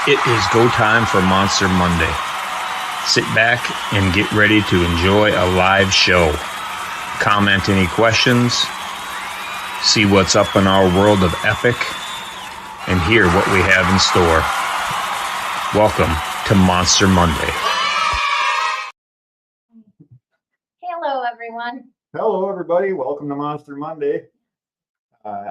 It is go time for Monster Monday. Sit back and get ready to enjoy a live show. Comment any questions, see what's up in our world of epic, and hear what we have in store. Welcome to Monster Monday. Hello, everyone. Hello, everybody. Welcome to Monster Monday.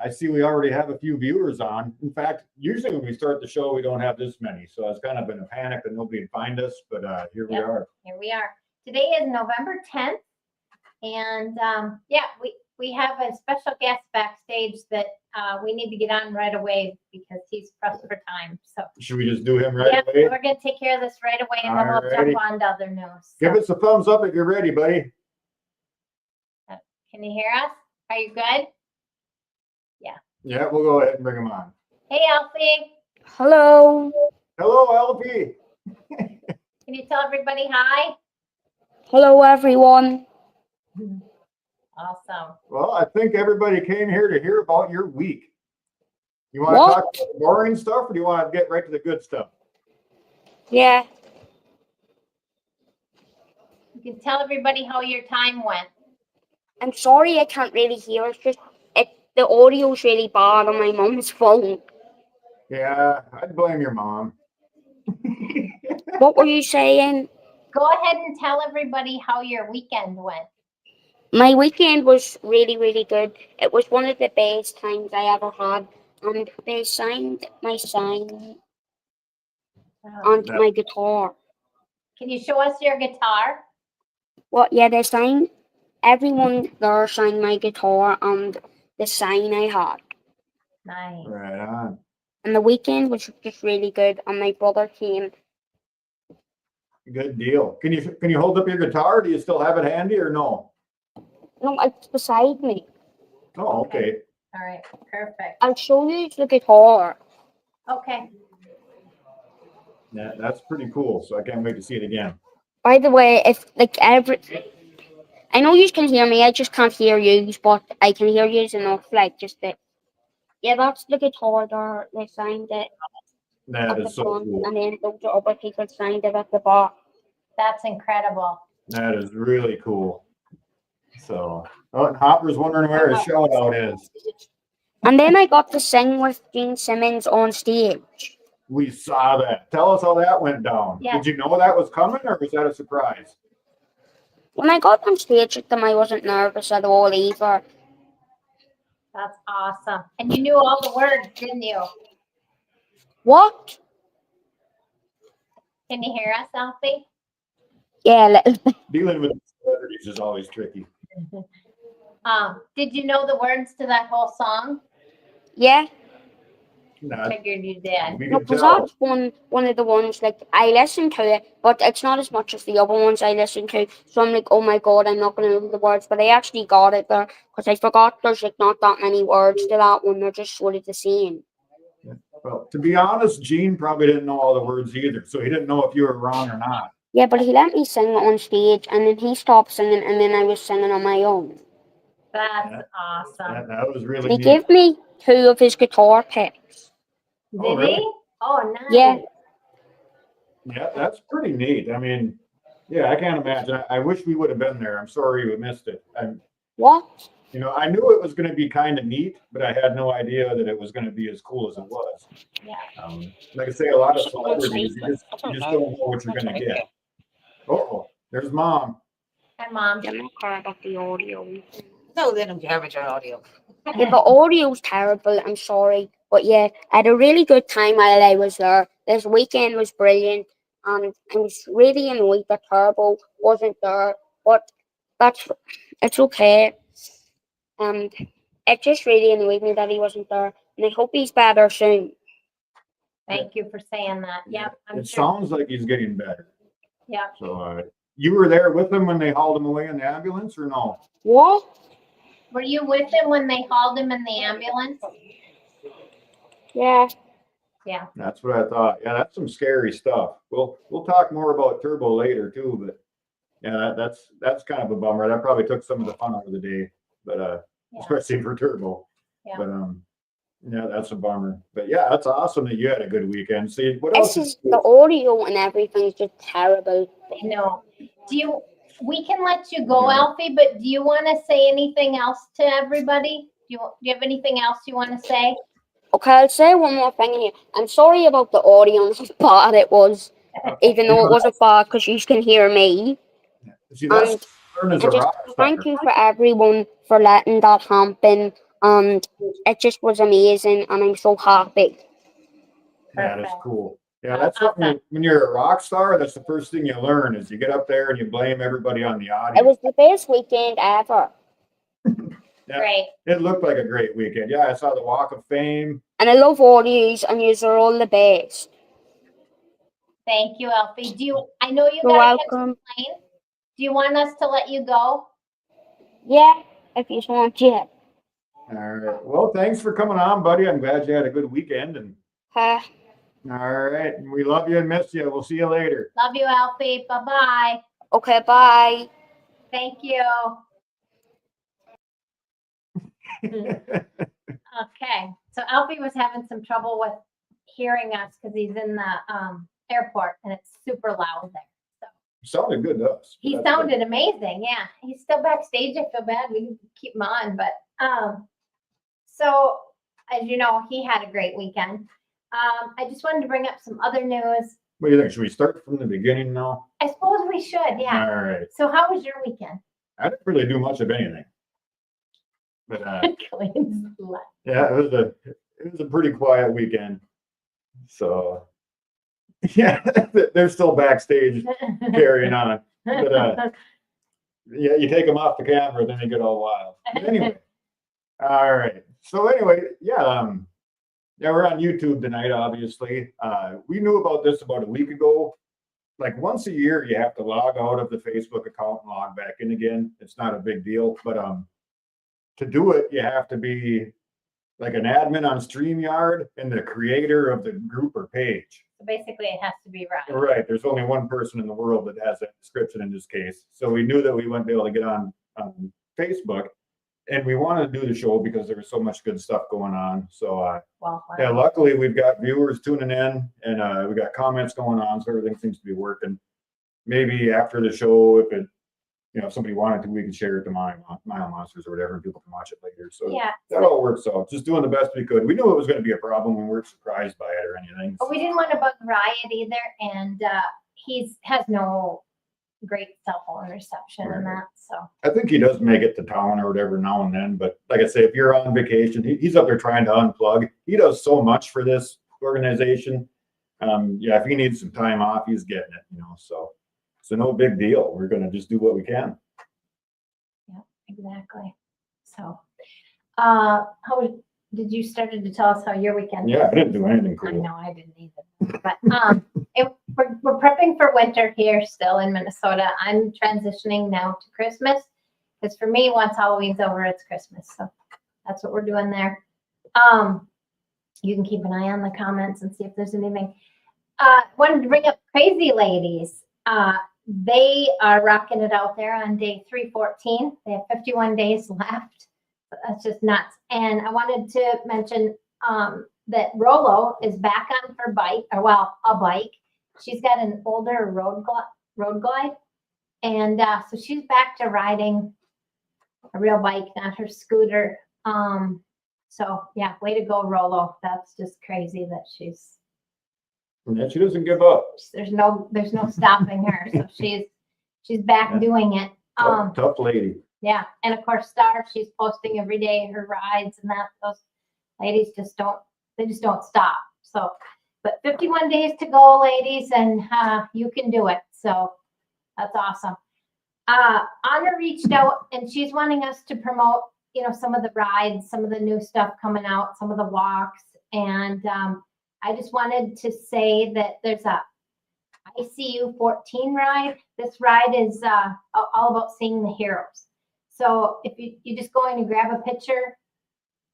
I see we already have a few viewers on. In fact, usually when we start the show, we don't have this many. So it's kind of been a panic that nobody would find us, but here we are. Here we are. Today is November 10th. And we have a special guest backstage that we need to get on right away because he's pressed for time. So should we just do him right away? We're going to take care of this right away and then we'll jump on to other news. Give us a thumbs up if you're ready, buddy. Can you hear us? Are you good? Yeah, we'll go ahead and bring him on. Hey, Elfie. Hello. Hello, LP. Can you tell everybody hi? Hello, everyone. Awesome. Well, I think everybody came here to hear about your week. You want to talk about the boring stuff or do you want to get right to the good stuff? Yeah. You can tell everybody how your time went. I'm sorry I can't really hear. It's just the audio's really bad on my mom's phone. Yeah, I'd blame your mom. What were you saying? Go ahead and tell everybody how your weekend went. My weekend was really, really good. It was one of the best times I ever had. And they signed my sign onto my guitar. Can you show us your guitar? Well, yeah, they signed. Everyone there signed my guitar and the sign I had. Nice. Right on. And the weekend was just really good. And my brother came. Good deal. Can you hold up your guitar? Do you still have it handy or no? No, it's beside me. Oh, okay. All right. Perfect. I'll show you the guitar. Okay. Yeah, that's pretty cool. So I can't wait to see it again. By the way, if I know you can hear me, I just can't hear you, but I can hear you enough. Yeah, that's the guitar there. They signed it That at the is so front, cool. and then those other people signed it at the back. That's incredible. That is really cool. So, and Hopper's wondering where his shout out is. And then I got to sing with Gene Simmons on stage. We saw that. Tell us how that went down. Yeah. Did you know that was coming or was that a surprise? When I got on stage with them, I wasn't nervous at all either. That's awesome. And you knew all the words, didn't you? What? Can you hear us, Elfie? Yeah, a little bit. Dealing with celebrities is always tricky. Did you know the words to that whole song? Yeah. Nah, Figured you did. we No, can because tell. that's one of the ones, I listen to it, but it's not as much as the other ones I listen to. So I'm like, oh my God, I'm not going to know the words. But I actually got it there because I forgot there's not that many words to that one. They're just sort of the same. Well, to be honest, Gene probably didn't know all the words either. So he didn't know if you were wrong or not. Yeah, but he let me sing on stage and then he stopped singing and then I was singing on my own. That's awesome. That was really And he neat. gave me 2 of his guitar picks. Did really? he? Oh, nice. Yeah. Yeah, that's pretty neat. I mean, yeah, I can't imagine. I wish we would have been there. I'm sorry we missed it. What? I knew it was going to be kind of neat, but I had no idea that it was going to be as cool as it was. Yeah. Like I say, a lot of celebrities, you just don't know what you're going to get. Oh, there's Mom. Hi, Mom. I'm not care about the audio. No, they don't care about your audio. Yeah, the audio's terrible. I'm sorry. But yeah, I had a really good time while I was there. This weekend was brilliant. And I was really annoyed that Turbo wasn't there. But it's okay. And it just really annoyed me that he wasn't there. And I hope he's better soon. Thank you for saying that. Yep. I'm It sure. sounds like he's getting better. Yep. So you were there with him when they hauled him away in the ambulance or no? What? Were you with him when they hauled him in the ambulance? Yeah. Yeah. That's what I thought. Yeah, that's some scary stuff. We'll talk more about Turbo later too, but yeah, that's kind of a bummer. That probably took some of the fun out of the day, but Yeah. especially for Turbo. Yeah. But Yeah, that's a bummer. But yeah, that's awesome that you had a good weekend. See, what else? It's just the audio and everything's just terrible. I know. We can let you go, Yeah. Alfie, but do you want to say anything else to everybody? Do you have anything else you want to say? Okay, I'll say one more thing here. I'm sorry about the audio and how bad it was, even though it wasn't bad because you can hear me. See, that's And learn as a And just rock star. thank you for everyone for letting that happen. And it just was amazing, and I'm so happy. That is Perfect. cool. Yeah, that's something when you're a rock star, that's the first thing you learn is you get up there and you blame everybody on the It audience. was the best weekend ever, Yeah. Great. It looked like a great weekend. Yeah, I saw the Walk of Fame. and I love all yous, and yous are all the best. Thank you, Alfie. I know you You're gotta catch the welcome. plane. Do you want us to let you go? Yeah, if you want, yeah. All right. Well, thanks for coming on, buddy. I'm glad you had a good weekend. And Uh, all right, we love you and miss you. We'll see you later. Love you, Alfie. Bye-bye. okay, bye. Thank you. Okay, so Alfie was having some trouble with hearing us because he's in the airport and it's super loud there. Sounded good to us. He That's good. sounded amazing. Yeah, he's still backstage. I feel bad. We can keep him on, but so as you know, he had a great weekend. I just wanted to bring up some other news. What do you think? Should we start from the beginning now? I suppose we should. Yeah. All right. So how was your weekend? I didn't really do much of anything. But Clean's left. yeah, it was a pretty quiet weekend. So yeah, they're still backstage carrying on. But yeah, you take them off the camera, then they get all wild. But anyway, all right. So anyway, yeah, yeah, we're on YouTube tonight. Obviously, we knew about this about a week ago. Like once a year, you have to log out of the Facebook account and log back in again. It's not a big deal, but to do it, you have to be like an admin on StreamYard and the creator of the group or page. So basically, it has to be right. Right. There's only one person in the world that has that description in this case. So we knew that we wouldn't be able to get on Facebook. And we wanted to do the show because there was so much good stuff going on. So Well, yeah, luckily we've got viewers tuning in and we got comments going on. So everything seems to be working. Maybe after the show, if it, if somebody wanted to, we could share it to Mile Monsters or whatever, and people can watch it later. So yeah, that all works out. Just doing the best we could. We knew it was going to be a problem. We weren't surprised by it or anything. but we didn't want to bug Riot either, and has no great cell phone reception and that. So I think he does make it to town or whatever now and then. But like I say, if you're on vacation, he's up there trying to unplug. He does so much for this organization. Yeah, if he needs some time off, he's getting it, So no big deal. We're going to just do what we can. yeah, exactly. So, did you started to tell us how your weekend? Yeah, I didn't do anything I cool. know I didn't either, but we're prepping for winter here still in Minnesota. I'm transitioning now to Christmas because for me, once Halloween's over, it's Christmas. So that's what we're doing there. You can keep an eye on the comments and see if there's anything. Wanted to bring up Crazy Ladies. They are rocking it out there on day 314. They have 51 days left. That's just nuts. And I wanted to mention that Rolo is back on her bike, a bike. She's got an older road glide. And so she's back to riding a real bike, not her scooter. So yeah, way to go, Rolo. That's just crazy that she's And she doesn't give up. there's no stopping her. So she's back Yeah. doing it. Tough lady. Yeah, and of course, Star, she's posting every day her rides and that. Those ladies just don't stop. So, but 51 days to go, ladies, and you can do it. So that's awesome. Anna reached out and she's wanting us to promote, some of the rides, some of the new stuff coming out, some of the walks, and I just wanted to say that there's a ICU 14 ride. This ride is all about seeing the heroes. So if you just go in and grab a picture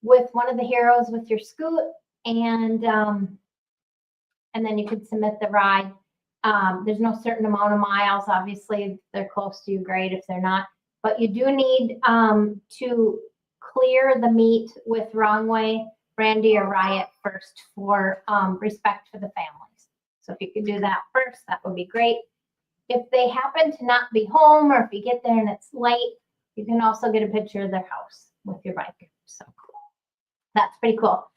with one of the heroes with your scoot, and then you can submit the ride. There's no certain amount of miles. Obviously, if they're close to you, great. If they're not, but you do need to clear the meet with wrong way Brandy or Riot first for respect for the families. So if you could do that first, that would be great. If they happen to not be home, or if you get there and it's late, you can also get a picture of their house with your bike. So that's pretty cool.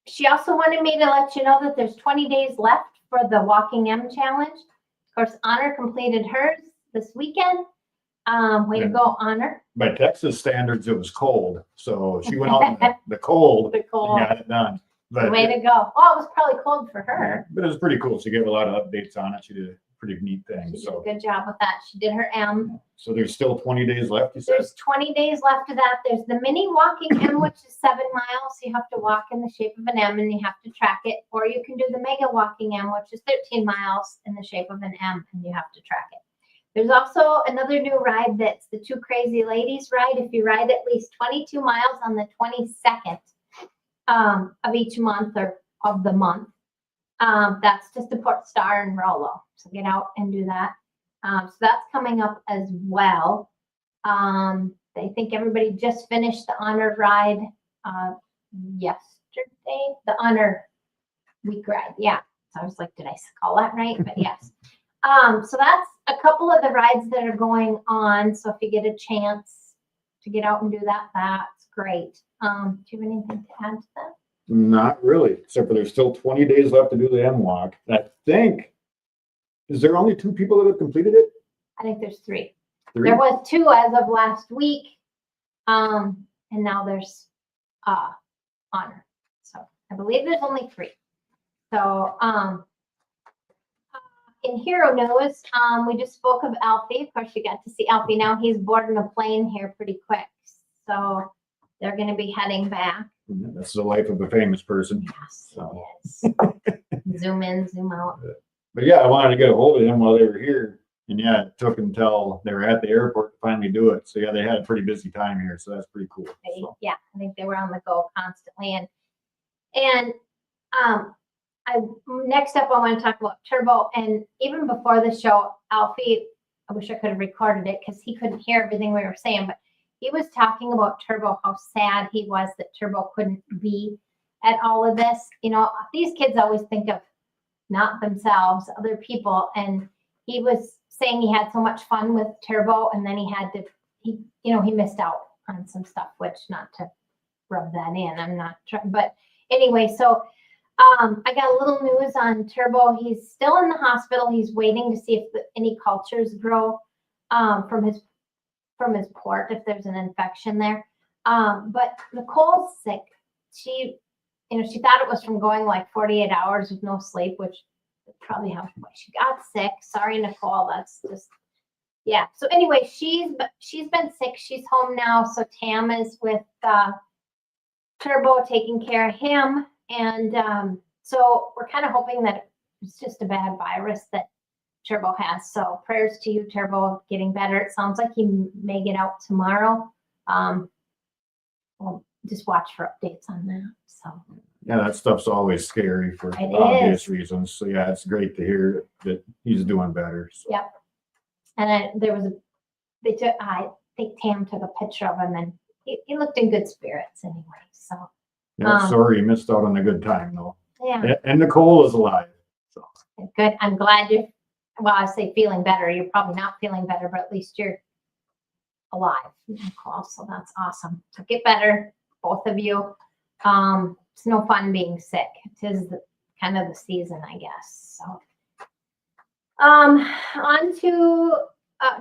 She also wanted me to let you know that there's 20 days left for the Walking M Challenge. Of course, Honor completed hers this weekend. Way to go, Honor. By Texas standards, it was cold, so she went out in the cold The and cool. got it done. But Way to go. Well, it was probably cold for her. But it was pretty cool. She gave a lot of updates on it. She did a pretty neat thing. She did a So, good job with that. She did her M. so there's still 20 days left, you said? There's 20 days left of that. There's the mini walking M, which is 7 miles. You have to walk in the shape of an M and you have to track it. Or you can do the mega walking M, which is 13 miles in the shape of an M and you have to track it. There's also another new ride that's the Two Crazy Ladies ride. If you ride at least 22 miles on the 22nd of each month or of the month, that's to support Star and Rollo. So get out and do that. So that's coming up as well. I think everybody just finished the Honor ride yesterday. The Honor week ride. Yeah. So I was like, did I call that right? But yes. So that's a couple of the rides that are going on. So if you get a chance to get out and do that, that's great. Do you have anything to add to that? Not really, except for there's still 20 days left to do the M walk. And I think, is there only 2 people that have completed it? I think there's 3. 3? There was 2 as of last week. And now there's Honor. So I believe there's only 3. So in Hero News, we just spoke of Alfie. Of course, you got to see Alfie now. He's boarding a plane here pretty quick. So they're going to be heading back. That's the life of a famous person. Yes, it is. Zoom in, zoom out. But yeah, I wanted to get a hold of him while they were here. And yeah, it took until they were at the airport to finally do it. So yeah, they had a pretty busy time here. So that's pretty cool. So, Yeah, I think they were on the go constantly. And next up, I want to talk about Turbo. And even before the show, Alfie, I wish I could have recorded it because he couldn't hear everything we were saying, but he was talking about Turbo, how sad he was that Turbo couldn't be at all of this. You know, these kids always think of not themselves, other people. And he was saying he had so much fun with Turbo, and then he missed out on some stuff, which not to rub that in. I'm not trying, but anyway, so I got a little news on Turbo. He's still in the hospital. He's waiting to see if any cultures grow from his port, if there's an infection there. But Nicole's sick. She thought it was from going like 48 hours with no sleep, which probably how she got sick. Sorry, Nicole. That's just, yeah. So anyway, she's been sick. She's home now. So Tam is with Turbo taking care of him. And so we're kind of hoping that it's just a bad virus that Turbo has. So prayers to you, Turbo, getting better. It sounds like he may get out tomorrow. We'll just watch for updates on that. So yeah, that stuff's always scary for It obvious is. reasons. So yeah, it's great to hear that he's doing better. So. Yep. And I think Tam took a picture of him, and he looked in good spirits anyway. So Yeah, sorry you missed out on a good time though. yeah, And Nicole is alive. So good. I'm glad I say feeling better. You're probably not feeling better, but at least you're alive, Nicole. So that's awesome. So get better, both of you. It's no fun being sick. It is kind of the season, I guess. So, on to,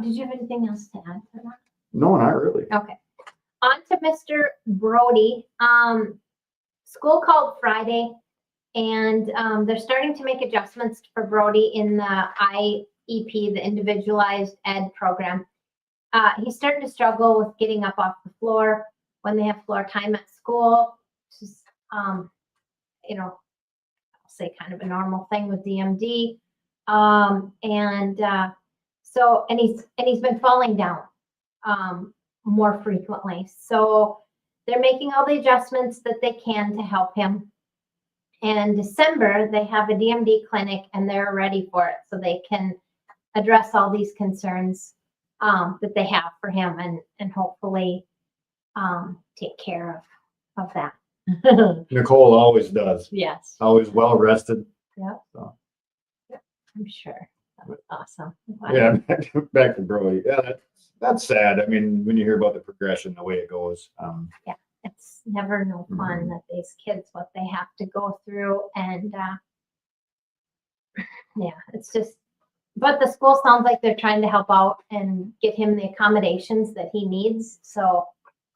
did you have anything else to add to that? no, not really. Okay. On to Mr. Brody. School called Friday, and they're starting to make adjustments for Brody in the IEP, the Individualized Ed program. He's starting to struggle with getting up off the floor when they have floor time at school. Just, I'll say kind of a normal thing with DMD. So he's been falling down more frequently. So they're making all the adjustments that they can to help him. And in December, they have a DMD clinic, and they're ready for it. So they can address all these concerns that they have for him, and hopefully take care of that. Nicole always does. Yes, Always well rested. I'm sure. That was awesome. Yeah, back to Broly. Yeah, that's sad. I mean, when you hear about the progression, the way it goes. It's never no fun Mhm. that these kids, what they have to go through. And yeah, it's just, but the school sounds like they're trying to help out and get him the accommodations that he needs. So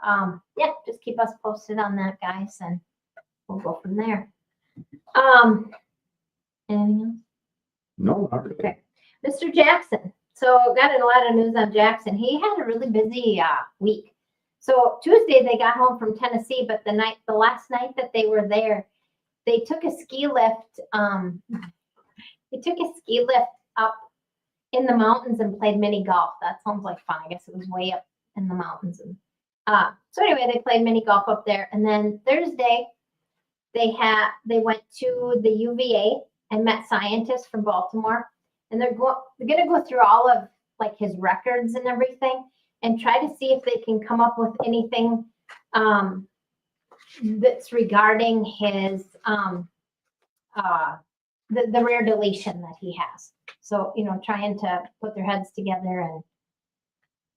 yeah, just keep us posted on that, guys, and we'll go from there. Anything else? No, not really. Okay. Mr. Jackson. So got a lot of news on Jackson. He had a really busy week. So Tuesday they got home from Tennessee, but the last night that they were there, they took a ski lift. They took a ski lift up in the mountains and played mini golf. That sounds like fun. I guess it was way up in the mountains. And so anyway, they played mini golf up there. And then Thursday, they went to the UVA and met scientists from Baltimore. And they're going to go through all of like his records and everything and try to see if they can come up with anything that's regarding his the rare deletion that he has. So, trying to put their heads together and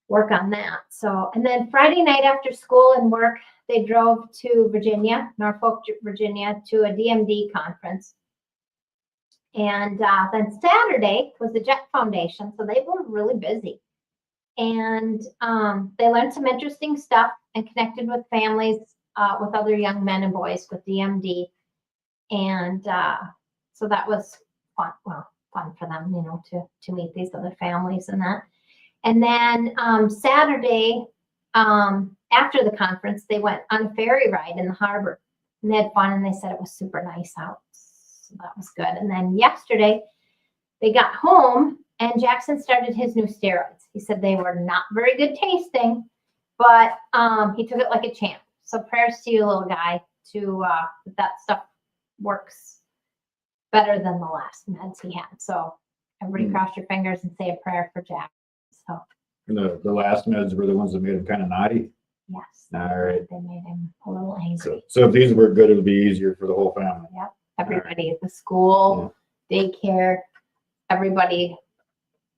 work on that. So, and then Friday night after school and work, they drove to Virginia, Norfolk, Virginia, to a DMD conference. And then Saturday was the Jet Foundation. So they were really busy. And they learned some interesting stuff and connected with families, with other young men and boys with DMD. And so that was fun. Well, fun for them, to meet these other families and that. And then Saturday, after the conference, they went on a ferry ride in the harbor. And they had fun, and they said it was super nice out. So that was good. And then yesterday, they got home, and Jackson started his new steroids. He said they were not very good tasting, but he took it like a champ. So prayers to you, little guy, to that stuff works better than the last meds he had. So everybody cross your fingers and say a prayer for Jack. So And the last meds were the ones that made him kind of naughty. yes, All right. they made him a little angry. So if these were good, it'll be easier for the whole family. Everybody at the school, daycare, everybody.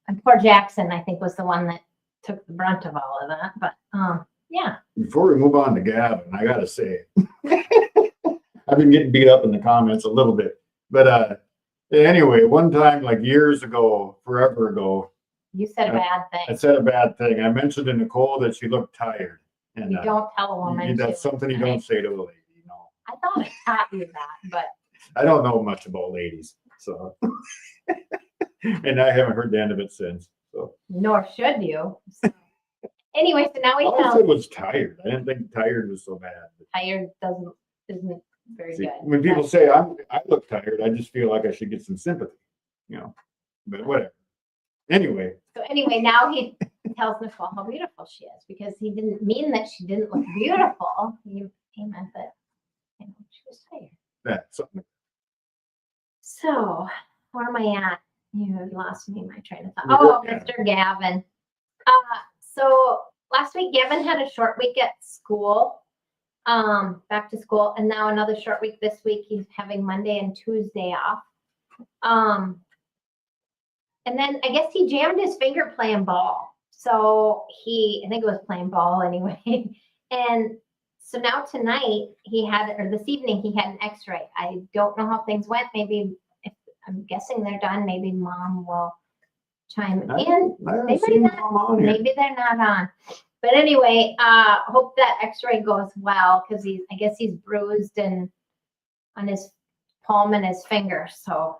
And poor Jackson, I think, was the one that took the brunt of all of that. But yeah. Before we move on to Gavin, I gotta say, I've been getting beat up in the comments a little bit. But anyway, one time, like years ago, forever ago, You said a bad I thing. said a bad thing. I mentioned to Nicole that she looked tired. And You don't tell a woman. that's something you don't say to a lady, I thought I taught you that, but I don't know much about ladies, so. And I haven't heard the end of it since, so. nor should you. So. Anyway, so now we All I know said was tired. I didn't think tired was so bad. tired isn't very See, good. when people say I look tired, I just feel like I should get some sympathy, but whatever. Anyway, So anyway, now he tells Nicole how beautiful she is, because he didn't mean that she didn't look beautiful. He meant that she was tired. that's something. So where am I at? You had lost me in my train of thought. You're Oh, good, Mr. Gavin. So last week Gavin had a short week at school, back to school, and now another short week this week. He's having Monday and Tuesday off. And then I guess he jammed his finger playing ball. So I think it was playing ball anyway. And so now tonight this evening he had an x-ray. I don't know how things went. Maybe I'm guessing they're done. Maybe mom will chime in. I haven't They seen might them on here. Maybe they're not on. But anyway, hope that x-ray goes well, because I guess he's bruised and on his palm and his finger. So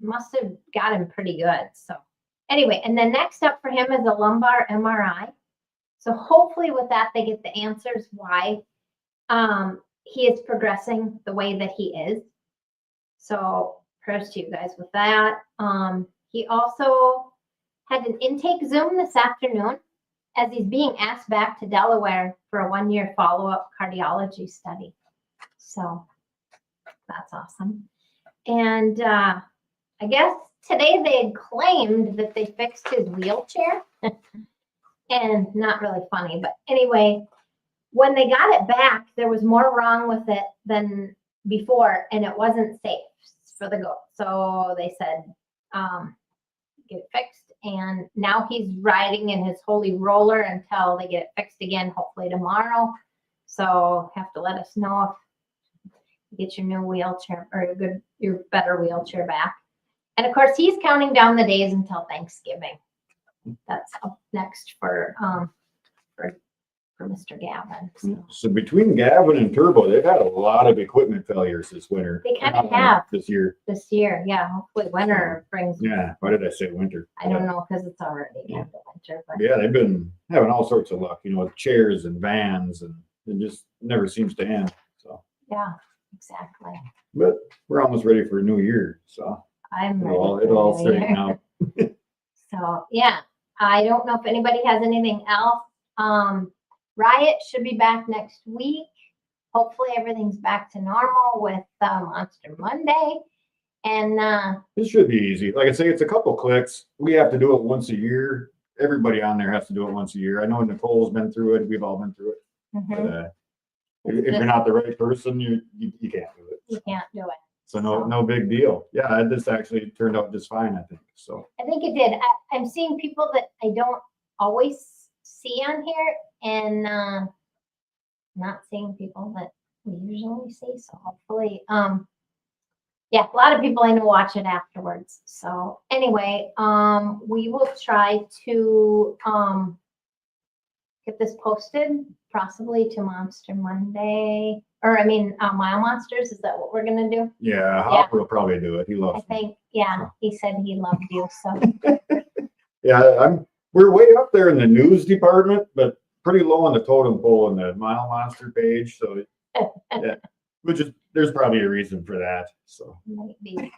must have got him pretty good. So anyway, and then next up for him is a lumbar MRI. So hopefully with that, they get the answers why he is progressing the way that he is. So prayers to you guys with that. He also had an intake Zoom this afternoon as he's being asked back to Delaware for a 1-year follow-up cardiology study. So that's awesome. And I guess today they had claimed that they fixed his wheelchair. And not really funny, but anyway, when they got it back, there was more wrong with it than before, and it wasn't safe for the goat. So they said, get it fixed. And now he's riding in his holy roller until they get it fixed again, hopefully tomorrow. So have to let us know if you get your new wheelchair or your better wheelchair back. And of course, he's counting down the days until Thanksgiving. That's up next for Mr. Gavin. So between Gavin and Turbo, they've had a lot of equipment failures this winter. They kind of have This year. this year. Yeah, hopefully winter brings. Yeah, why did I say winter? I don't know because it's already kind of winter, but Yeah, they've been having all sorts of luck, with chairs and vans, and it just never seems to end. So, yeah, exactly. but we're almost ready for a new year, so I'm ready. it'll all for the new straighten year. out. So yeah, I don't know if anybody has anything else. Riot should be back next week. Hopefully everything's back to normal with Monster Monday. And It should be easy. Like I say, it's a couple clicks. We have to do it once a year. Everybody on there has to do it once a year. I know Nicole's been through it. We've all been through it. mhm, But if you're not the right person, you can't do it. you can't do it. So no big deal. Yeah, this actually turned out just fine, I think. So I think it did. I'm seeing people that I don't always see on here and not seeing people that we usually see. So hopefully, yeah, a lot of people I know watch it afterwards. So anyway, we will try to get this posted possibly to Monster Monday, or I mean, Mile Monsters. Is that what we're gonna do? yeah, Hopper will probably do it. He I loves me. think, yeah, he said he loved you, so. Yeah, we're way up there in the news department, but pretty low on the totem pole in the Mile Monster page. So yeah, there's probably a reason for that. So Might be.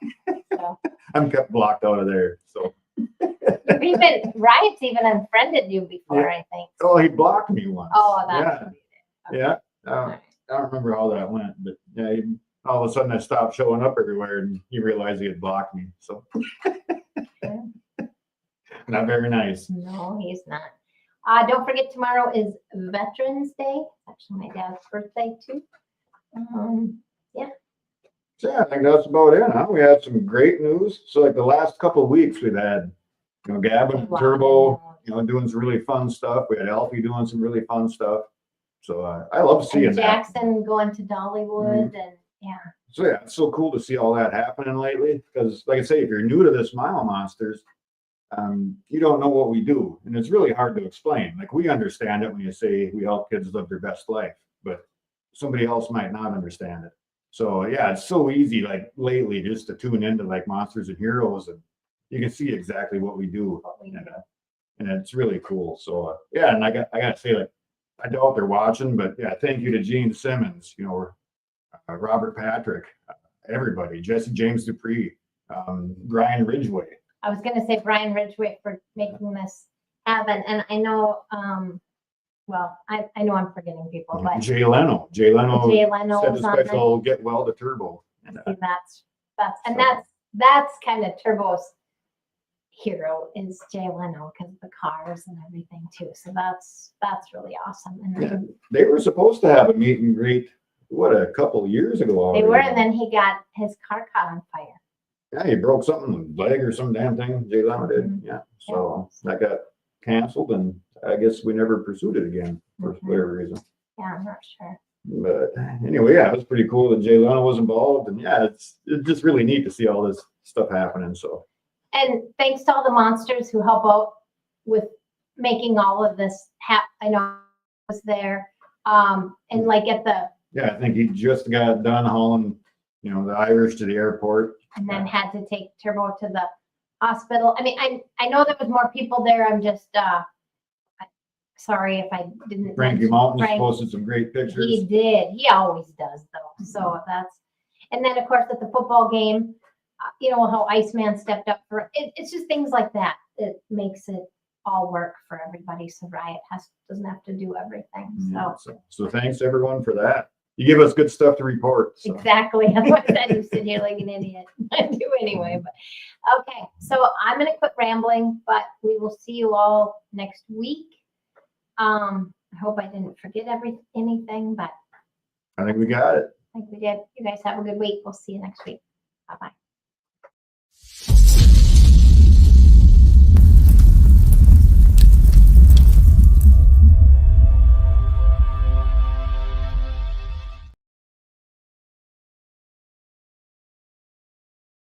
So. I'm kept blocked out of there. So Riot's even unfriended you before, I think. oh, he blocked me once. Oh, that's. Yeah. I don't remember how that went, but yeah, all of a sudden I stopped showing up everywhere, and he realized he had blocked me. So not very nice. No, he's not. Don't forget tomorrow is Veterans Day. Actually, my dad's birthday too. So yeah, I think that's about it, huh? We had some great news. So like the last couple of weeks, we've had, Gavin and Turbo, doing some really fun stuff. We had Alfie doing some really fun stuff. So I love seeing And that. Jackson going to Dollywood and yeah. So yeah, it's so cool to see all that happening lately. Because like I say, if you're new to this Mile Monsters, you don't know what we do, and it's really hard to explain. Like we understand it when you say we help kids live their best life, but somebody else might not understand it. So yeah, it's so easy like lately just to tune into like Monsters and Heroes, and you can see exactly what we do, and it's really cool. So yeah, and I gotta say, like, I doubt they're watching, but yeah, thank you to Gene Simmons, Robert Patrick, everybody, Jesse James Dupree, Brian Ridgway. I was gonna say Brian Ridgway for making this happen, and I know, well, I know I'm forgetting people, but Jay Leno. Jay Leno Jay Leno said was the on there. special get well to Turbo. And, See, that's kind of Turbo's hero is Jay Leno because of the cars and everything too. So that's really awesome. And yeah, then they were supposed to have a meet and greet, a couple of years ago already. they were, and then he got his car caught on fire. Yeah, he broke something, leg or some damn thing. Jay Leno did. Mhm. Yeah. So that got canceled, and I guess we never pursued it again for whatever reason. Yeah, I'm not sure. But anyway, yeah, it was pretty cool that Jay Leno was involved, and yeah, it's just really neat to see all this stuff happening. So And thanks to all the monsters who help out with making all of this happen. I know I was there. And like at the, yeah, I think he just got done hauling, the Irish to the airport. and then had to take Turbo to the hospital. I mean, I know there was more people there. I'm just, sorry if I didn't. Frankie mention Mountains Frank. posted some great pictures. He did. He always does though. So and then of course at the football game, how Iceman stepped up for it. It's just things like that. It makes it all work for everybody. So Riot doesn't have to do everything. Yeah, So so thanks everyone for that. You give us good stuff to report. So. exactly. Otherwise I just sit here like an idiot. I do anyway, but okay. So I'm going to quit rambling, but we will see you all next week. I hope I didn't forget anything, but I think we got it. I think we did. You guys have a good week. We'll see you next week. Bye-bye.